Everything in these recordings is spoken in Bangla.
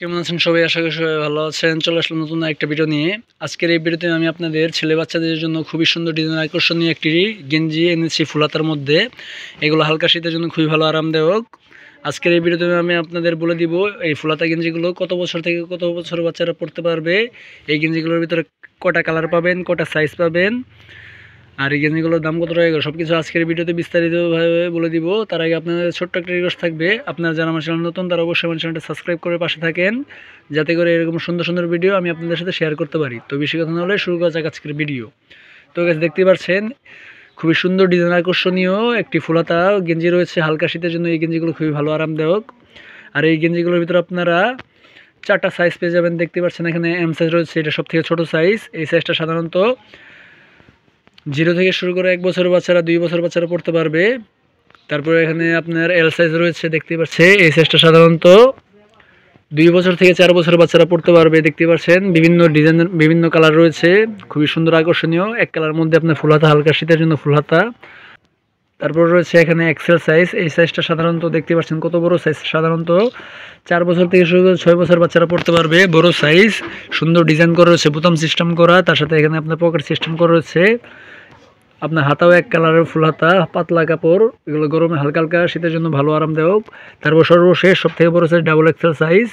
কেমন আছেন সবাই? আশা করি সবাই ভালো আছেন। চলে আসলাম নতুন একটা ভিডিও নিয়ে। আজকের এই ভিডিওতে আমি আপনাদের ছেলে বাচ্চাদের জন্য খুবই সুন্দর ডিজাইন আকর্ষণীয় একটি গেঞ্জি এনেছি ফুলাতার মধ্যে। এগুলো হালকা শীতের জন্য খুবই ভালো আরামদায়ক। আজকের এই ভিডিওতে আমি আপনাদের বলে দিব এই ফুলাতা গেঞ্জিগুলো কত বছর থেকে কত বছর বাচ্চারা পড়তে পারবে, এই গেঞ্জিগুলোর ভিতরে কটা কালার পাবেন, কটা সাইজ পাবেন, আর এই গেঞ্জিগুলোর দাম কত টাকা, সব কিছু আজকের ভিডিওতে বিস্তারিতভাবে বলে দিব। তার আগে আপনাদের ছোট্ট একটা রিকোয়েস্ট থাকবে, আপনারা যারা আমার চ্যানেল নতুন তারা অবশ্যই আমার চ্যানেলটা সাবস্ক্রাইব করে পাশে থাকেন, যাতে করে এরকম সুন্দর সুন্দর ভিডিও আমি আপনাদের সাথে শেয়ার করতে পারি। তো বেশি কথা না হলে শুরু করা যাক আজকের ভিডিও। তো গাইস, দেখতে পাচ্ছেন খুবই সুন্দর ডিজাইন আকর্ষণীয় একটি ফুলাতা গেঞ্জি রয়েছে হালকা শীতের জন্য। এই গেঞ্জিগুলো খুবই ভালো আরামদায়ক। আর এই গেঞ্জিগুলোর ভিতরে আপনারা 4টা সাইজ পেয়ে যাবেন। দেখতে পাচ্ছেন এখানে এম সাইজ রয়েছে, এটা সব থেকে ছোটো সাইজ। এই সাইজটা সাধারণত 0 থেকে শুরু করে 1 বছর বাচ্চারা, 2 বছর বাচ্চারা পড়তে পারবে। তারপরে এখানে আপনার এল সাইজ রয়েছে, দেখতে পাচ্ছেন এই সাইজটা সাধারণত 2 বছর থেকে 4 বছর বাচ্চারা পড়তে পারবে। দেখতে পাচ্ছেন বিভিন্ন ডিজাইনের বিভিন্ন কালার রয়েছে, খুবই সুন্দর আকর্ষণীয়। এক কালার মধ্যে আপনার ফুল হাতা, হালকা শীতের জন্য ফুল হাতা। তারপর রয়েছে এখানে এক্সেল সাইজ। এই সাইজটা সাধারণত দেখতে পাচ্ছেন কত বড় সাইজ, সাধারণত 4 বছর থেকে শুরু করে 6 বছর বাচ্চারা পড়তে পারবে। বড় সাইজ, সুন্দর ডিজাইন করা রয়েছে, বোতাম সিস্টেম করা, তার সাথে এখানে আপনার পকেট সিস্টেম করা রয়েছে। আপনার হাতাও এক কালারের ফুল হাতা, পাতলা কাপড়, এগুলো গরমে হালকা হালকা শীতের জন্য ভালো আরামদায়ক। তারপর সর্বশেষ সব থেকে বড় সাইজ ডাবল এক্সেল সাইজ।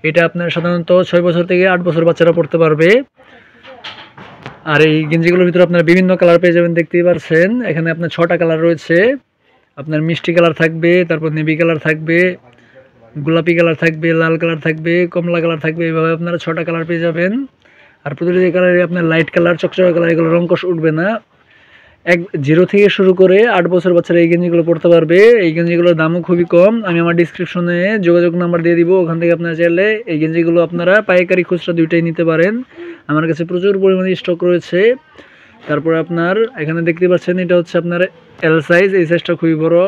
এটা আপনার সাধারণত 6 বছর থেকে 8 বছর বাচ্চারা পড়তে পারবে। আর এই গেঞ্জিগুলোর ভিতরে আপনারা বিভিন্ন কালার পেয়ে যাবেন। দেখতেই পাচ্ছেন এখানে আপনার 6টা কালার রয়েছে। আপনার মিষ্টি কালার থাকবে, তারপর নেভি কালার থাকবে, গোলাপি কালার থাকবে, লাল কালার থাকবে, কমলা কালার থাকবে। এইভাবে আপনারা 6টা কালার পেয়ে যাবেন। আর প্রতিটি কালারে আপনার লাইট কালার, চকচকে কালার, এগুলো রংকশ উঠবে না। 0 থেকে শুরু করে 8 বছর বাচ্চারা এই গেঞ্জিগুলো পড়তে পারবে। এই গেঞ্জিগুলোর দামও খুবই কম। আমি আমার ডিসক্রিপশনে যোগাযোগ নাম্বার দিয়ে দিব, ওখান থেকে আপনারা চাইলে এই গেঞ্জিগুলো আপনারা পাইকারি খুচরা দুইটাই নিতে পারেন। আমার কাছে প্রচুর পরিমাণে স্টক রয়েছে। তারপরে আপনার এখানে দেখতে পাচ্ছেন এটা হচ্ছে আপনার এল সাইজ। এই সাইজটা খুবই বড়।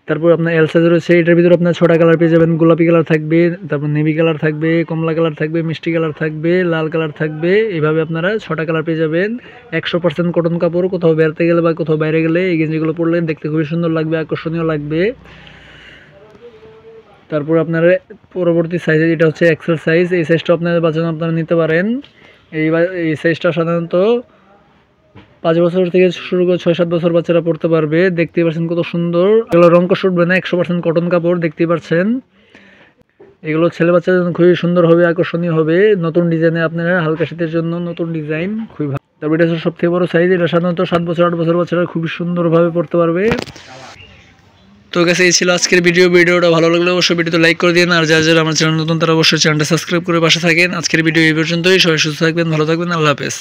তারপর আপনার এল সাইজ রয়েছে, এটার ভিতরে আপনার 6টা কালার পেয়ে যাবেন। গোলাপি কালার থাকবে, তারপর নেভি কালার থাকবে, কমলা কালার থাকবে, মিষ্টি কালার থাকবে, লাল কালার থাকবে। এইভাবে আপনারা 6টা কালার পেয়ে যাবেন। 100% কটন কাপড়। কোথাও বেরোতে গেলে বা কোথাও বাইরে গেলে এই গেঞ্জিগুলো পরলে দেখতে খুবই সুন্দর লাগবে, আকর্ষণীয় লাগবে। তারপর আপনার পরবর্তী সাইজ, এটা হচ্ছে এক্সেল সাইজ। এই সাইজটা আপনাদের বাচ্চা আপনারা নিতে পারেন। এই সাইজটা সাধারণত 5 বছর থেকে শুরু করে 6-7 বছর বাচ্চারা পড়তে পারবে। দেখতে পাচ্ছেন কত সুন্দর, এগুলো রংকশ উঠবে না, 100% কটন কাপড়। দেখতে পাচ্ছেন এগুলো ছেলে বাচ্চাদের জন্য খুবই সুন্দর হবে, আকর্ষণীয় হবে। নতুন ডিজাইনে আপনারা হালকা শীতের জন্য নতুন ডিজাইন, খুবই ভালো। তারপর এটা হচ্ছে সবথেকে বড় সাইজ। এটা সাধারণত 7 বছর 8 বছর বাচ্চারা খুবই সুন্দরভাবে পড়তে পারবে। তো কাছে এই ছিল আজকের ভিডিওটা ভালো লাগলে অবশ্যই ভিডিওতে লাইক করে দিন। আর যারা যারা আমার চ্যানেল নতুন তারা অবশ্যই চ্যানেলটা সাবস্ক্রাইব করে পাশে থাকেন। আজকের ভিডিও এই পর্যন্তই। সবাই সুস্থ থাকবেন, ভালো থাকবেন, আল্লাহ হাফেজ।